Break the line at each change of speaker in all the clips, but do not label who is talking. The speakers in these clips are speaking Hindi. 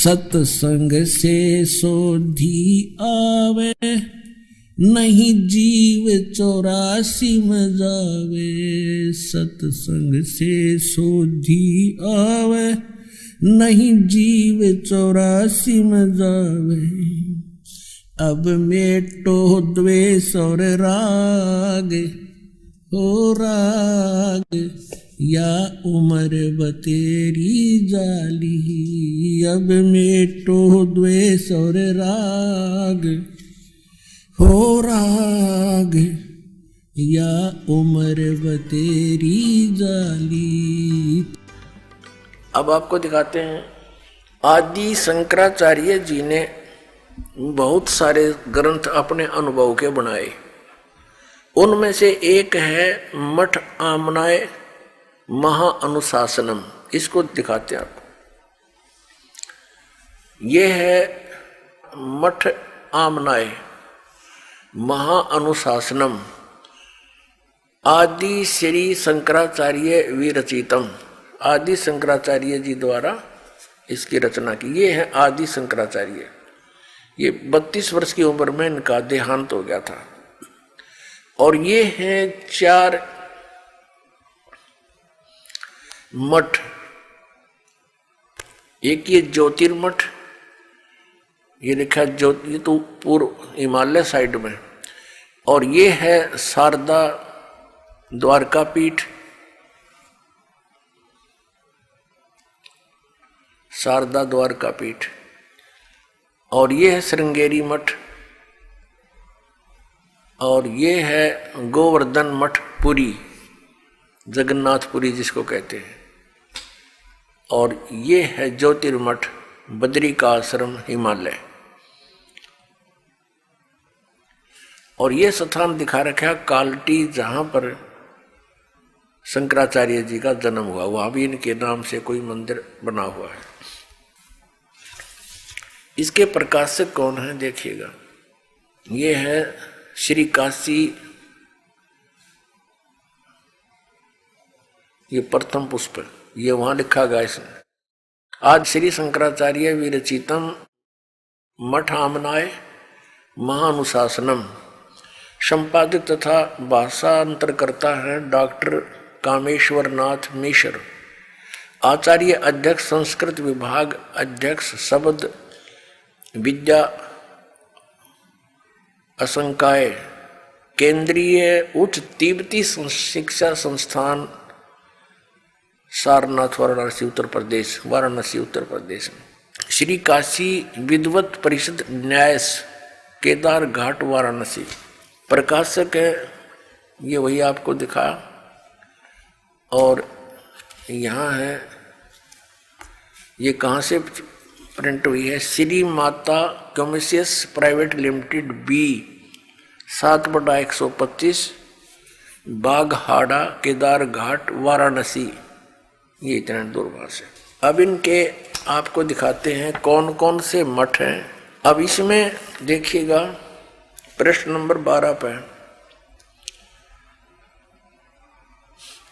सत्संग से सोधी आवे, नहीं जीव 84 में जावे। सत्संग से सोधी आवे, नहीं जीव 84 में जावे। अब मेटो द्वेष और राग, हो राग या उम्र बतेरी जाली। अब मेटो द्वेष और राग, हो राग या उम्र बतेरी जाली। अब आपको दिखाते हैं, आदि शंकराचार्य जी ने बहुत सारे ग्रंथ अपने अनुभव के बनाए। उनमें से एक है मठ आमनाय महाअनुशासनम। इसको दिखाते हैं आपको। यह है मठ आमनाय महाअनुशासनम, आदि श्री शंकराचार्य विरचितम। आदि शंकराचार्य जी द्वारा इसकी रचना की। ये है आदि शंकराचार्य। ये 32 वर्ष की उम्र में इनका देहांत हो गया था। और ये हैं 4 मठ। एक ये ज्योतिर्मठ, ये लिखा ज्योति, ये तो पूर्व हिमालय साइड में। और ये है शारदा द्वारका पीठ, शारदा द्वारका पीठ। और ये है श्रृंगेरी मठ। और ये है गोवर्धन मठ पुरी, जगन्नाथपुरी जिसको कहते हैं। और ये है ज्योतिर्मठ बद्री का आश्रम हिमालय। और ये स्थान दिखा रखा है कालटी, जहां पर शंकराचार्य जी का जन्म हुआ। वहां भी इनके नाम से कोई मंदिर बना हुआ है। इसके प्रकाशक कौन है देखिएगा। ये है श्री काशी, ये प्रथम पुष्प, ये वहां लिखा गया इसने। आज श्री शंकराचार्य विरचितम मठ आमनाय महानुशासनम। संपादक तथा भाषांतर करता है डॉक्टर कामेश्वर नाथ मिश्र। आचार्य अध्यक्ष संस्कृत विभाग, अध्यक्ष शब्द विद्या असंकाय, केंद्रीय उच्च तिब्बती शिक्षा संस्थान, सारनाथ, वाराणसी उत्तर प्रदेश, वाराणसी उत्तर प्रदेश में। श्री काशी विद्वत परिषद न्यास, केदार घाट, वाराणसी। प्रकाशक है ये वही आपको दिखा। और यहाँ है, ये कहाँ से प्रिंट हुई है, Shri Mata कमर्शियस private limited B 7/125 बाघहाड़ा, Kedar घाट, वाराणसी। ये इतना दूर वहां से। अब इनके आपको दिखाते हैं कौन कौन से मठ हैं। अब इसमें देखिएगा प्रश्न नंबर 12 पे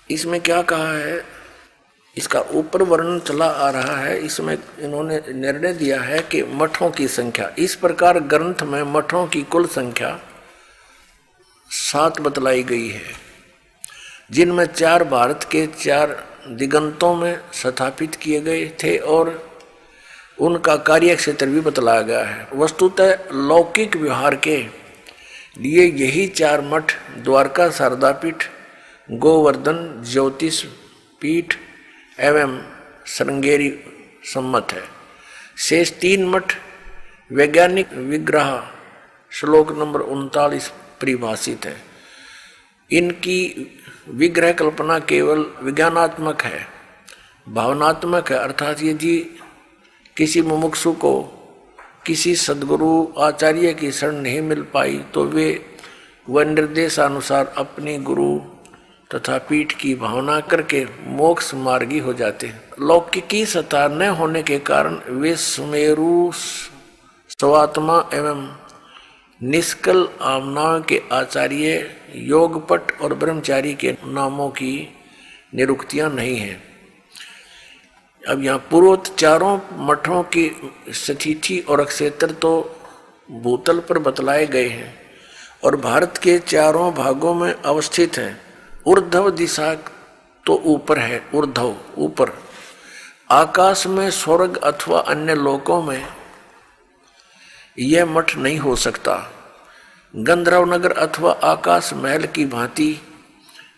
इसमें क्या कहा है, इसका ऊपर वर्णन चला आ रहा है। इसमें इन्होंने निर्णय दिया है कि मठों की संख्या, इस प्रकार ग्रंथ में मठों की कुल संख्या 7 बतलाई गई है, जिनमें 4 भारत के 4 दिगंतों में स्थापित किए गए थे और उनका कार्य क्षेत्र भी बतलाया गया है। वस्तुतः लौकिक व्यवहार के लिए यही 4 मठ द्वारका शारदापीठ, गोवर्धन ज्योतिष पीठ एवं श्रृंगेरी सम्मत है। शेष 3 मठ वैज्ञानिक विग्रह श्लोक नंबर 39 परिभाषित है। इनकी विग्रह कल्पना केवल विज्ञानात्मक है, भावनात्मक है। अर्थात यदि किसी मुमुक्षु को किसी सद्गुरु आचार्य की शरण नहीं मिल पाई तो वे वह निर्देशानुसार अपनी गुरु तथा पीठ की भावना करके मोक्ष मार्गी हो जाते हैं। लौकिकी सत्ता न होने के कारण वे सुमेरु स्वात्मा एवं निष्कल आमनाओं के आचार्य, योगपट और ब्रह्मचारी के नामों की निरुक्तियां नहीं हैं। अब यहाँ पूर्वोक्त चारों मठों की स्थिति और अक्षेत्र तो भूतल पर बतलाए गए हैं और भारत के चारों भागों में अवस्थित हैं। ऊर्ध्व दिशा तो ऊपर है, ऊर्ध्व ऊपर, आकाश में, स्वर्ग अथवा अन्य लोकों में यह मठ नहीं हो सकता। गंधर्व नगर अथवा आकाश महल की भांति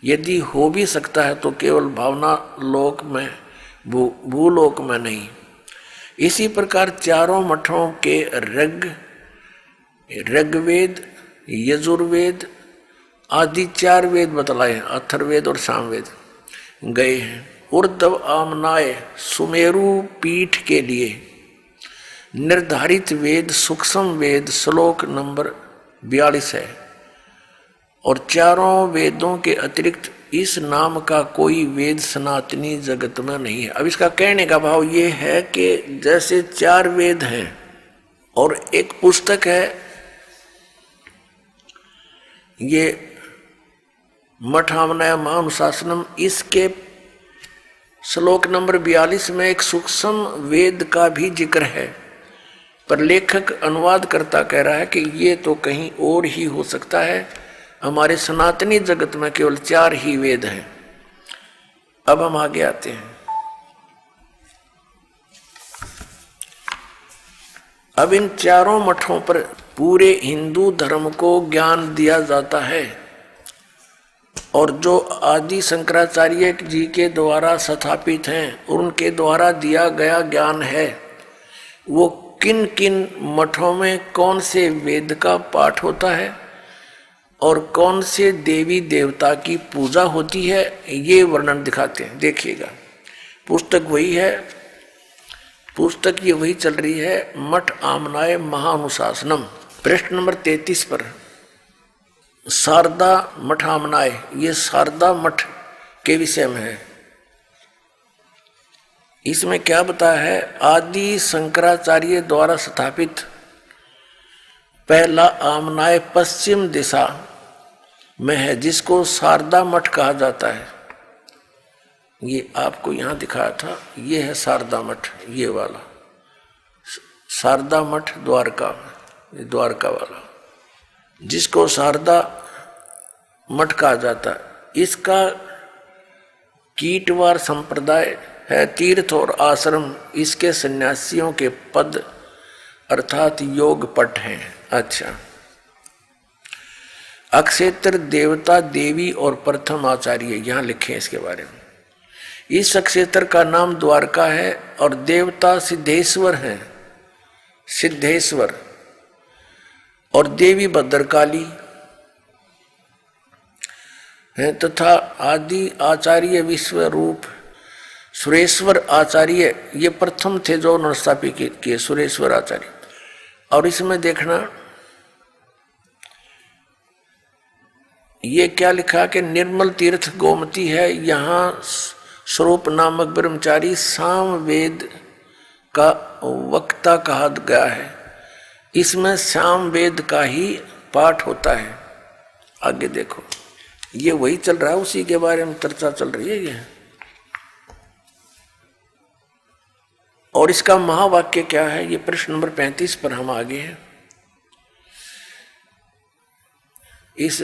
यदि हो भी सकता है तो केवल भावना लोक में, भूलोक में नहीं। इसी प्रकार चारों मठों के ऋग्वेद, यजुर्वेद आदि 4 वेद बतलाए, अथर्ववेद और सामवेद गए हैं। ऊर्ध्व आमनाय सुमेरु पीठ के लिए निर्धारित वेद सूक्ष्म वेद श्लोक नंबर 42 है और चारों वेदों के अतिरिक्त इस नाम का कोई वेद सनातनी जगत में नहीं है। अब इसका कहने का भाव ये है कि जैसे 4 वेद हैं और एक पुस्तक है, ये मठामनाय महानुशासनम, इसके श्लोक नंबर 42 में एक सूक्ष्म वेद का भी जिक्र है, पर लेखक अनुवादकर्ता कह रहा है कि ये तो कहीं और ही हो सकता है, हमारे सनातनी जगत में केवल 4 ही वेद हैं। अब हम आगे आते हैं। अब इन चारों मठों पर पूरे हिंदू धर्म को ज्ञान दिया जाता है और जो आदि शंकराचार्य जी के द्वारा स्थापित हैं, उनके द्वारा दिया गया ज्ञान है, वो किन किन मठों में कौन से वेद का पाठ होता है और कौन से देवी देवता की पूजा होती है, ये वर्णन दिखाते हैं। देखिएगा, पुस्तक वही है, पुस्तक ये वही चल रही है, मठ आमनाय महानुशासनम, पृष्ठ नंबर 33 पर शारदा मठ आमनाय, ये शारदा मठ के विषय में है। इसमें क्या बताया है, आदि शंकराचार्य द्वारा स्थापित पहला आमनाय पश्चिम दिशा में है, जिसको शारदा मठ कहा जाता है। ये आपको यहाँ दिखाया था, ये है शारदा मठ, ये वाला शारदा मठ द्वारका, द्वारका वाला, जिसको शारदा मठ कहा जाता है। इसका कीटवार संप्रदाय है, तीर्थ और आश्रम इसके सन्यासियों के पद अर्थात योग पट हैं। अच्छा, अक्षेत्र देवता देवी और प्रथम आचार्य यहाँ लिखे हैं इसके बारे में। इस अक्षेत्र का नाम द्वारका है और देवता सिद्धेश्वर हैं, सिद्धेश्वर, और देवी भद्रकाली है तथा आदि आचार्य विश्व रूप सुरेश्वर आचार्य, ये प्रथम थे जो उन्होंने स्थापित किए, सुरेश्वर आचार्य। और इसमें देखना ये क्या लिखा कि निर्मल तीर्थ गोमती है, यहाँ स्वरूप नामक ब्रह्मचारी साम वेद का वक्ता कहा गया है। इसमें साम वेद का ही पाठ होता है। आगे देखो, ये वही चल रहा है, उसी के बारे में चर्चा चल रही है ये। और इसका महावाक्य क्या है, ये प्रश्न नंबर 35 पर हम आगे हैं। इस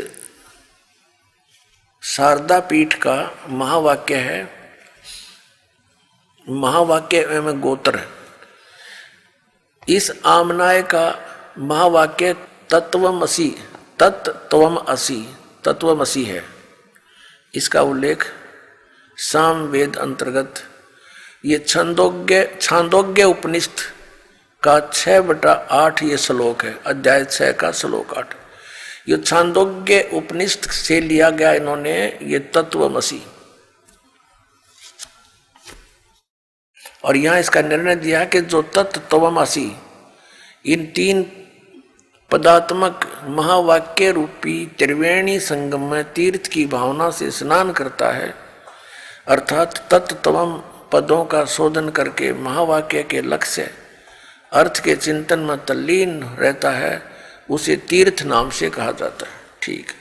शारदा पीठ का महावाक्य है, महावाक्य में गोत्र है। इस आमनाय का महावाक्य तत्वमसि, तत्त्वमसि, तत्वमसि है। इसका उल्लेख साम वेद अंतर्गत ये छांदोग्य उपनिषद का 6/8 ये श्लोक है, अध्याय 6 का श्लोक 8। ये छांदोग्य उपनिषद से लिया गया इन्होंने ये तत्वमसि, और यहाँ इसका निर्णय दिया कि जो तत्वमसि इन 3 पदात्मक महावाक्य रूपी त्रिवेणी संगम में तीर्थ की भावना से स्नान करता है, अर्थात तत्त्वम पदों का शोधन करके महावाक्य के लक्ष्य अर्थ के चिंतन में तल्लीन रहता है, उसे तीर्थ नाम से कहा जाता है। ठीक,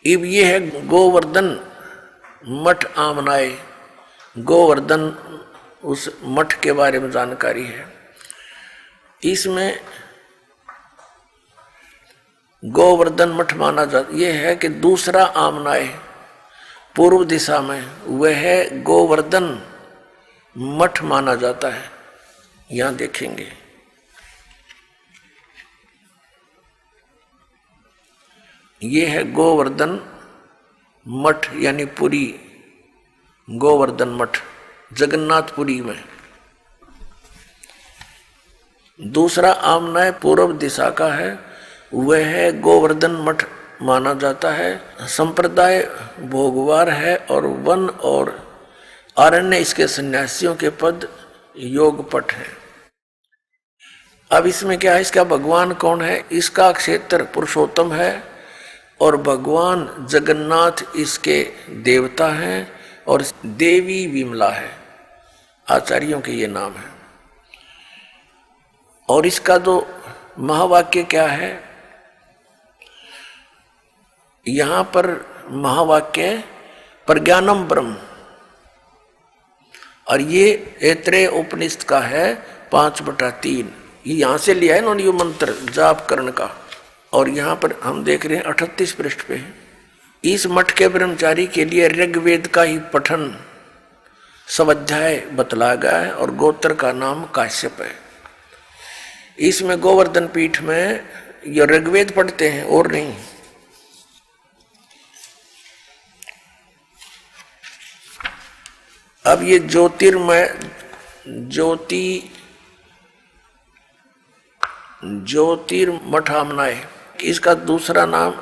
अब ये है गोवर्धन मठ आमनाए। गोवर्धन उस मठ के बारे में जानकारी है। इसमें गोवर्धन मठ माना जाता, यह है कि दूसरा आमनाए पूर्व दिशा में वह गोवर्धन मठ माना जाता है। यहां देखेंगे ये है गोवर्धन मठ यानी पुरी, गोवर्धन मठ जगन्नाथपुरी में। दूसरा आमनाय पूर्व दिशा का है, वह है गोवर्धन मठ माना जाता है। संप्रदाय भोगवार है और वन और आरण्य इसके सन्यासियों के पद योगपट है। अब इसमें क्या है, इसका भगवान कौन है? इसका क्षेत्र पुरुषोत्तम है और भगवान जगन्नाथ इसके देवता हैं और देवी विमला है, आचार्यों के ये नाम है। और इसका जो महावाक्य क्या है, यहां पर महावाक्य प्रज्ञानम ब्रह्म, और ये ऐत्रेय उपनिषद का है 5/3। ये यहां से लिया है इन्होंने ये मंत्र जाप करण का। और यहां पर हम देख रहे हैं 38 पृष्ठ पे है। इस मठ के ब्रह्मचारी के लिए ऋग्वेद का ही पठन स्वाध्याय बतलाया गया है और गोत्र का नाम काश्यप है। इसमें गोवर्धन पीठ में ये ऋग्वेद पढ़ते हैं और नहीं। अब ये ज्योतिर्मय ज्योतिर्मठ आमनाय, इसका दूसरा नाम,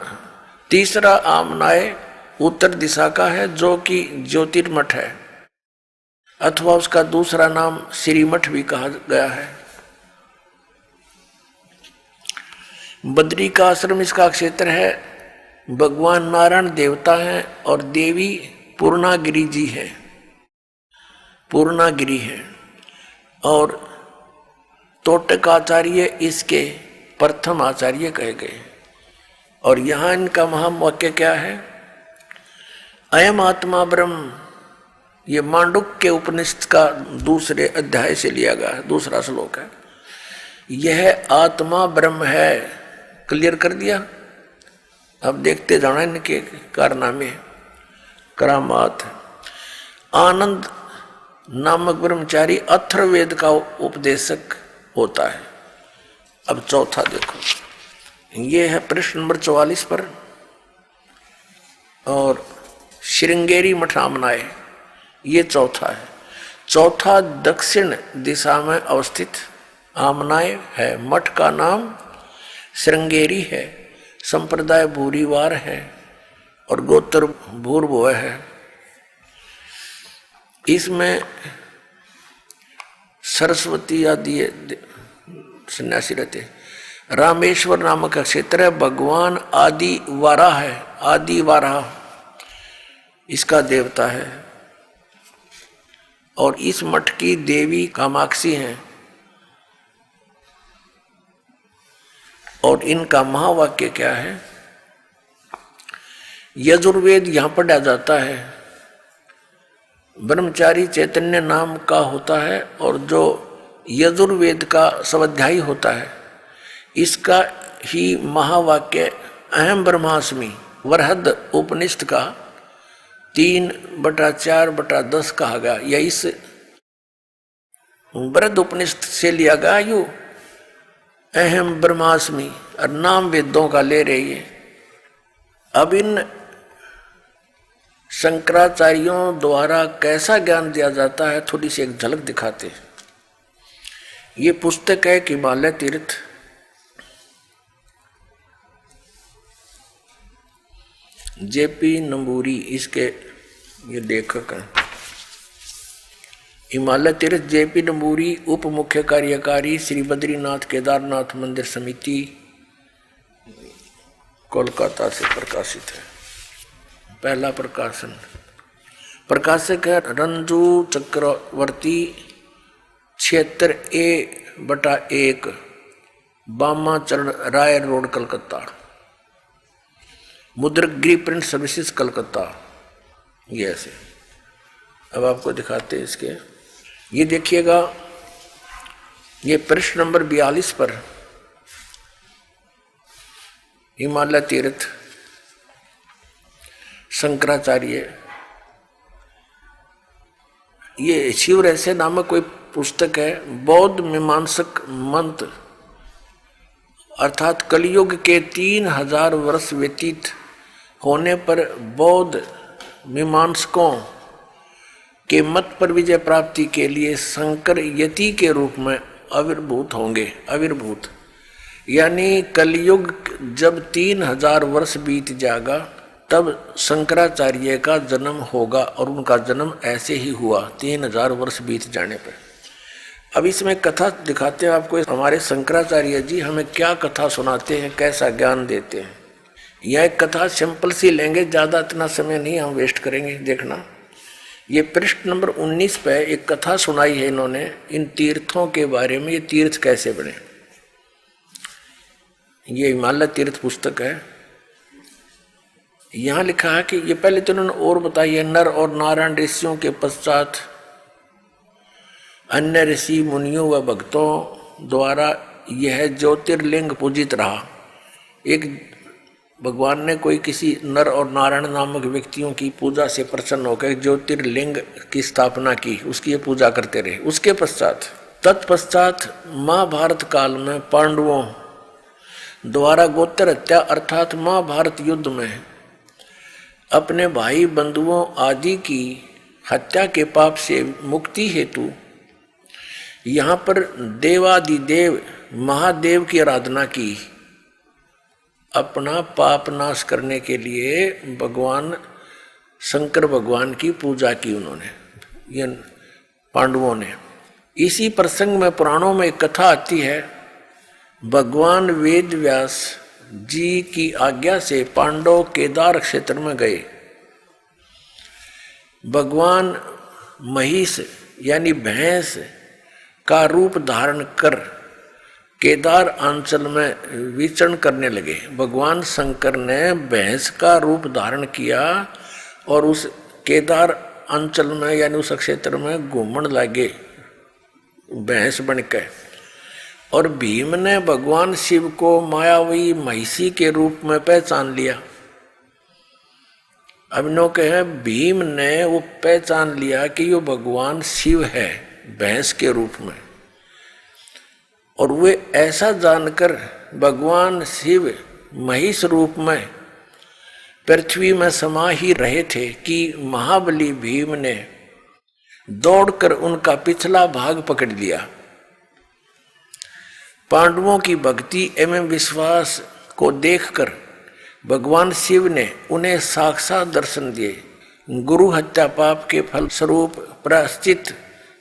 तीसरा आमनाय उत्तर दिशा का है जो कि ज्योतिर्मठ है, अथवा उसका दूसरा नाम श्रीमठ भी कहा गया है। बद्री का आश्रम इसका क्षेत्र है। भगवान नारायण देवता हैं और देवी पूर्णागिरी जी है, पूर्णागिरी है। और तोटक आचार्य इसके प्रथम आचार्य कहे गए। और यहां इनका महावाक्य क्या है? अयम आत्मा ब्रह्म, ये मांडुक्य के उपनिषद का दूसरे अध्याय से लिया गया है, दूसरा श्लोक है। यह आत्मा ब्रह्म है, क्लियर कर दिया। अब देखते जाना इनके कारनामे, करामात। आनंद नामक ब्रह्मचारी अथर्ववेद का उपदेशक होता है। अब चौथा देखो, ये है पृष्ठ नंबर 44 पर। और श्रृंगेरी मठ आमनाय, ये चौथा है। चौथा दक्षिण दिशा में अवस्थित आमनाय है। मठ का नाम श्रृंगेरी है, संप्रदाय भूरीवार है और गोत्र भूर्भुव है। इसमें सरस्वती आदि सन्यासी रहते। रामेश्वर नामक का क्षेत्र है। भगवान आदि वाराह है, आदि वाराह इसका देवता है। और इस मठ की देवी कामाक्षी हैं। और इनका महावाक्य क्या है? यजुर्वेद यहां पढ़ा जाता है। ब्रह्मचारी चैतन्य नाम का होता है और जो यजुर्वेद का स्वाध्यायी होता है, इसका ही महावाक्य अहम ब्रह्मास्मि वरहद उपनिषद का 3/4/10 कहा गया। या इस वरहद उपनिषद से लिया गया यू अहम ब्रह्मास्मि, और नाम वेदों का ले रही है। अब इन शंकराचार्यों द्वारा कैसा ज्ञान दिया जाता है, थोड़ी सी एक झलक दिखाते हैं। ये पुस्तक है कि हिमालय तीर्थ, जेपी नंबूरी इसके ये लेखक हैं। हिमालय तीर्थ जेपी नंबूरी उप मुख्य कार्यकारी श्री बद्रीनाथ केदारनाथ मंदिर समिति, कोलकाता से प्रकाशित है। पहला प्रकाशन, प्रकाशक है रंजू चक्रवर्ती, क्षेत्र A/1, Bamacharan Roy road, Calcutta. Mudragiri print services Calcutta. ये ऐसे। अब आपको दिखाते हैं इसके, ये देखिएगा, ये पृष्ठ नंबर 42 पर हिमालय तीर्थ शंकराचार्य, ये शिव रहस्य नामक कोई पुस्तक है। बौद्ध मीमांसक मंत्र अर्थात कलयुग के 3000 वर्ष व्यतीत होने पर बौद्ध मीमांसकों के मत पर विजय प्राप्ति के लिए शंकर यति के रूप में आविर्भूत होंगे। आविर्भूत यानी कलयुग जब 3000 वर्ष बीत जाएगा तब शंकराचार्य का जन्म होगा, और उनका जन्म ऐसे ही हुआ 3000 वर्ष बीत जाने पर। अब इसमें कथा दिखाते हैं आपको, हमारे शंकराचार्य जी हमें क्या कथा सुनाते हैं, कैसा ज्ञान देते हैं। यह एक कथा सिंपल सी लेंगे, ज़्यादा इतना समय नहीं हम वेस्ट करेंगे। देखना, ये पृष्ठ नंबर 19 पे एक कथा सुनाई है इन्होंने इन तीर्थों के बारे में। ये तीर्थ कैसे बने, ये हिमालय तीर्थ पुस्तक है। यहाँ लिखा है कि ये पहले तो उन्होंने और बताई है, नर और नारायण ऋषियों के पश्चात अन्य ऋषि मुनियों व भक्तों द्वारा यह ज्योतिर्लिंग पूजित रहा। एक भगवान ने कोई किसी नर और नारायण नामक व्यक्तियों की पूजा से प्रसन्न होकर ज्योतिर्लिंग की स्थापना की, उसकी ये पूजा करते रहे। उसके पश्चात तत्पश्चात महाभारत काल में पांडवों द्वारा गोत्र हत्या अर्थात महाभारत युद्ध में अपने भाई बंधुओं आदि की हत्या के पाप से मुक्ति हेतु यहाँ पर देवादिदेव महादेव की आराधना की। अपना पाप नाश करने के लिए भगवान शंकर भगवान की पूजा की उन्होंने, ये पांडवों ने। इसी प्रसंग में पुराणों में एक कथा आती है, भगवान वेद व्यास जी की आज्ञा से पांडव केदार क्षेत्र में गए। भगवान महिष यानी भैंस का रूप धारण कर केदार अंचल में विचरण करने लगे। भगवान शंकर ने भैंस का रूप धारण किया और उस केदार अंचल में यानी उस क्षेत्र में घूमने लगे भैंस बनकर। और भीम ने भगवान शिव को मायावी महिषी के रूप में पहचान लिया। अब नो कहे भीम ने वो पहचान लिया कि ये भगवान शिव है भैंस के रूप में, और वे ऐसा जानकर भगवान शिव महिष रूप में पृथ्वी में समा ही रहे थे कि महाबली भीम ने दौड़कर उनका पिछला भाग पकड़ लिया। पांडवों की भक्ति एवं विश्वास को देखकर भगवान शिव ने उन्हें साक्षात दर्शन दिए। गुरु हत्या पाप के फल स्वरूप प्रायश्चित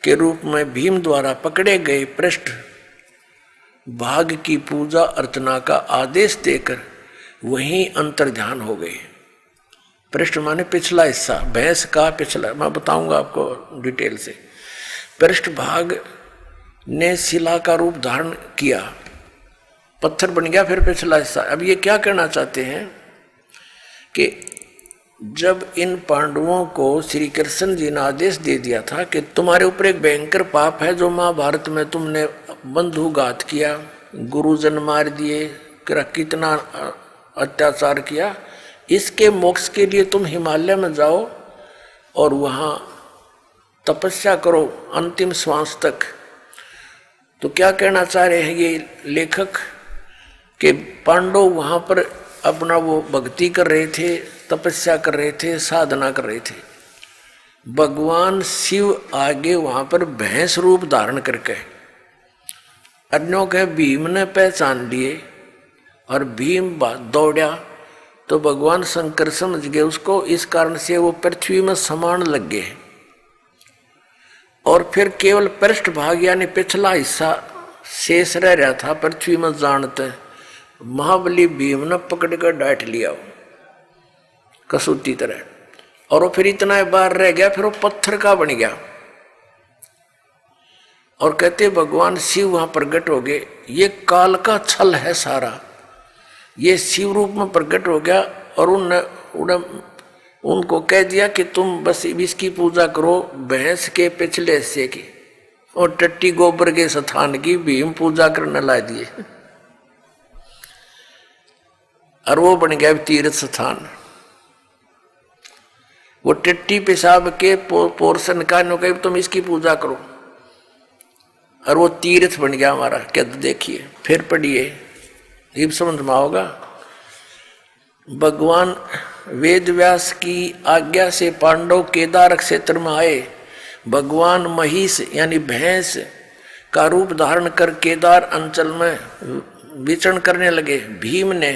के रूप में भीम द्वारा पकड़े गए पृष्ठ भाग की पूजा अर्चना का आदेश देकर वहीं अंतर्ध्यान हो गए। पृष्ठ माने पिछला हिस्सा, भैंस का पिछला, मैं बताऊंगा आपको डिटेल से। पृष्ठ भाग ने शिला का रूप धारण किया, पत्थर बन गया फिर पिछला हिस्सा। अब ये क्या कहना चाहते हैं कि जब इन पांडवों को श्री कृष्ण जी ने आदेश दे दिया था कि तुम्हारे ऊपर एक भयंकर पाप है, जो महाभारत में तुमने बंधुघात किया, गुरुजन मार दिए, कितना अत्याचार किया, इसके मोक्ष के लिए तुम हिमालय में जाओ और वहाँ तपस्या करो अंतिम श्वास तक। तो क्या कहना चाह रहे हैं ये लेखक कि पांडव वहाँ पर अपना वो भक्ति कर रहे थे, तपस्या कर रहे थे, साधना कर रहे थे। भगवान शिव आगे वहाँ पर भैंस रूप धारण करके अन्यों के भीम ने पहचान लिए और भीम दौड़ा तो भगवान शंकर समझ गए उसको, इस कारण से वो पृथ्वी में समान लग गए। और फिर केवल पृष्ठ भाग यानी पिछला हिस्सा शेष रह रहा था पृथ्वी में जानते। महाबली भीम ने पकड़ कर डांट लिया कसूती तरह, और वो फिर इतना बार रह गया, फिर वो पत्थर का बन गया। और कहते भगवान शिव वहां प्रकट हो गए। ये काल का छल है सारा, ये शिव रूप में प्रकट हो गया और उनको कह दिया कि तुम बस इसकी पूजा करो भैंस के पिछले हिस्से की, और टट्टी गोबर के स्थान की भीम पूजा करने ला दिए, और वो बन गया तीर्थ स्थान। वो टट्टी पेशाब के पोर्शन का नो कही तुम इसकी पूजा करो, और वो तीर्थ बन गया हमारा। क्या देखिए फिर पढ़िए, ये समझ में आओगा। भगवान वेद व्यास की आज्ञा से पांडव केदार क्षेत्र में आए। भगवान महिष यानी भैंस का रूप धारण कर केदार अंचल में विचरण करने लगे। भीम ने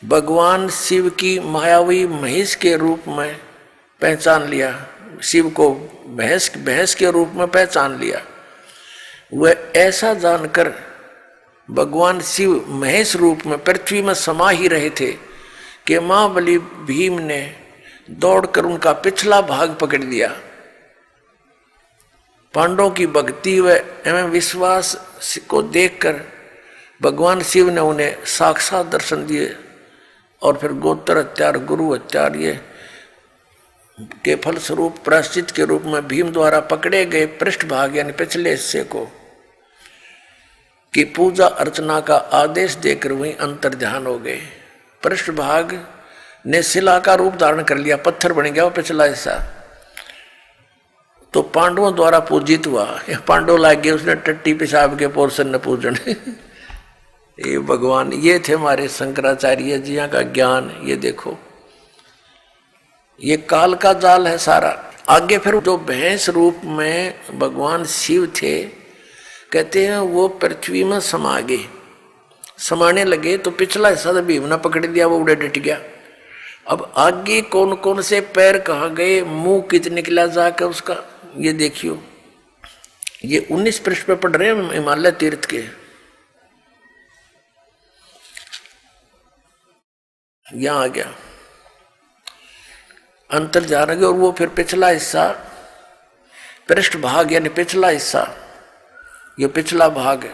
भगवान शिव की मायावी महिष के रूप में पहचान लिया, शिव को भैंस के रूप में पहचान लिया। वह ऐसा जानकर भगवान शिव महेश रूप में पृथ्वी में समा ही रहे थे कि महाबली भीम ने दौड़कर उनका पिछला भाग पकड़ लिया। पांडवों की भक्ति व एवं विश्वास को देखकर भगवान शिव ने उन्हें साक्षात दर्शन दिए, और फिर गोत्र हत्यार गुरु हत्यार ये के फलस्वरूप प्रायश्चित के रूप में भीम द्वारा पकड़े गए पृष्ठभाग यानी पिछले हिस्से को की पूजा अर्चना का आदेश देकर वहीं अंतर ध्यान हो गए। पृष्ठभाग ने शिला का रूप धारण कर लिया, पत्थर बन गया वो पिछला हिस्सा, तो पांडवों द्वारा पूजित हुआ। पांडव लाग गए उसने टट्टी पेशाब के पोर्शन न पूजन। ये भगवान, ये थे हमारे शंकराचार्य जी का ज्ञान। ये देखो ये काल का जाल है सारा। आगे फिर जो भैंस रूप में भगवान शिव थे, कहते हैं वो पृथ्वी में समा गए, समाने लगे, तो पिछला हिस्सा तो भीम ने पकड़ दिया, वो उड़े डट गया। अब आगे कौन कौन से पैर कहाँ गए, मुंह कित निकला जाकर उसका, ये देखियो। ये 19 पृष्ठ पे पढ़ रहे हैं हिमालय तीर्थ के। यहां आ गया अंतर जा रहा, और वो फिर पिछला हिस्सा पृष्ठ भाग यानी पिछला हिस्सा, ये पिछला भाग है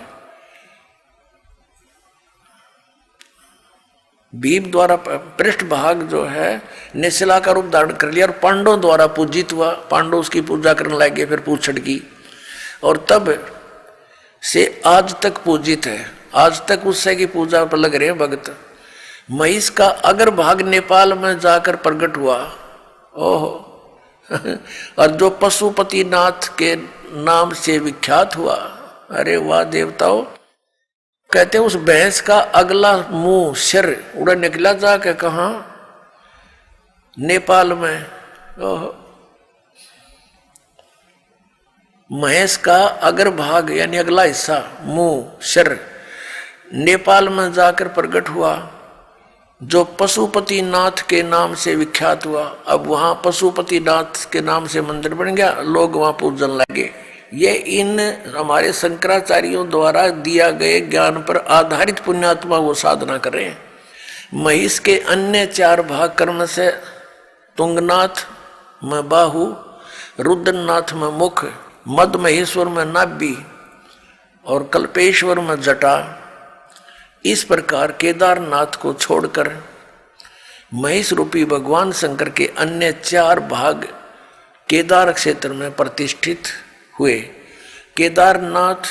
भीम द्वारा पृष्ठ भाग जो है निशिला का रूप धारण कर लिया, और पांडवों द्वारा पूजित हुआ। पांडव उसकी पूजा करने लगे, फिर पूछड़ की, और तब से आज तक पूजित है। आज तक उससे की पूजा पर लग रहे हैं भक्त। महिष का अगर भाग नेपाल में जाकर प्रकट हुआ, ओहो और जो पशुपतिनाथ के नाम से विख्यात हुआ। अरे वाह देवताओं, कहते हैं उस भैंस का अगला मुंह सिर उड़ा निकला जाके कहा, नेपाल में। ओहो, महेश का अगर भाग यानी अगला हिस्सा मुंह सिर नेपाल में जाकर प्रकट हुआ, जो पशुपतिनाथ के नाम से विख्यात हुआ। अब वहां पशुपतिनाथ के नाम से मंदिर बन गया, लोग वहां पूजन लगे। ये इन हमारे शंकराचार्यों द्वारा दिया गए ज्ञान पर आधारित पुण्यात्मा वो साधना कर रहे हैं। महिष के अन्य 4 भाग कर्म से तुंगनाथ में बाहु, रुद्रनाथ में मुख, मद महेश्वर में नाभि और कल्पेश्वर में जटा। इस प्रकार केदारनाथ को छोड़कर महिष रूपी भगवान शंकर के अन्य 4 भाग केदार क्षेत्र में प्रतिष्ठित हुए। केदारनाथ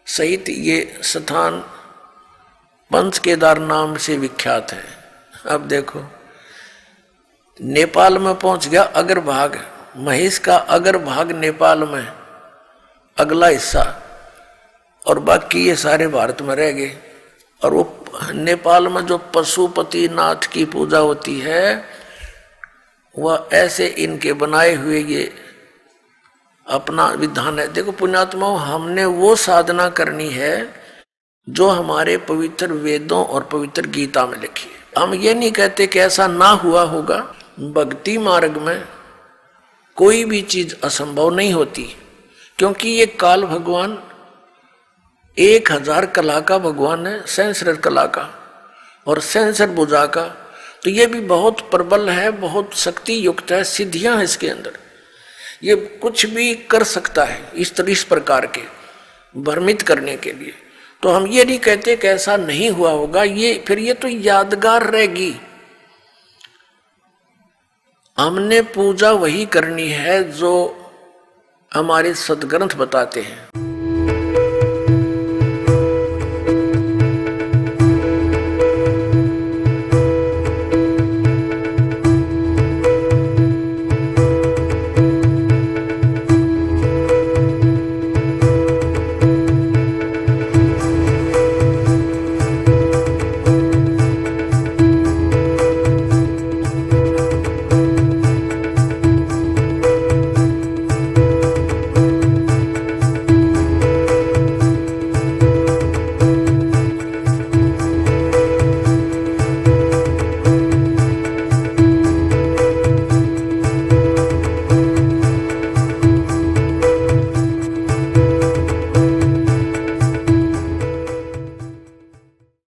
सहित ये स्थान पंच केदार नाम से विख्यात है। अब देखो नेपाल में पहुंच गया अग्रभाग, महिष का अग्रभाग नेपाल में अगला हिस्सा, और बाकी ये सारे भारत में रह गए। और वो नेपाल में जो पशुपतिनाथ की पूजा होती है वह ऐसे इनके बनाए हुए ये अपना विधान है। देखो पुण्यात्माओं, हमने वो साधना करनी है जो हमारे पवित्र वेदों और पवित्र गीता में लिखी है। हम ये नहीं कहते कि ऐसा ना हुआ होगा। भक्ति मार्ग में कोई भी चीज असंभव नहीं होती, क्योंकि ये काल भगवान 1000 कला का भगवान है, सहस्र कला का और सहस्र भुजा का। तो ये भी बहुत प्रबल है, बहुत शक्ति युक्त है, सिद्धियां हैं इसके अंदर। ये कुछ भी कर सकता है इस प्रकार के भ्रमित करने के लिए। तो हम ये नहीं कहते कि ऐसा नहीं हुआ होगा, ये फिर ये तो यादगार रहेगी। हमने पूजा वही करनी है जो हमारे सदग्रंथ बताते हैं।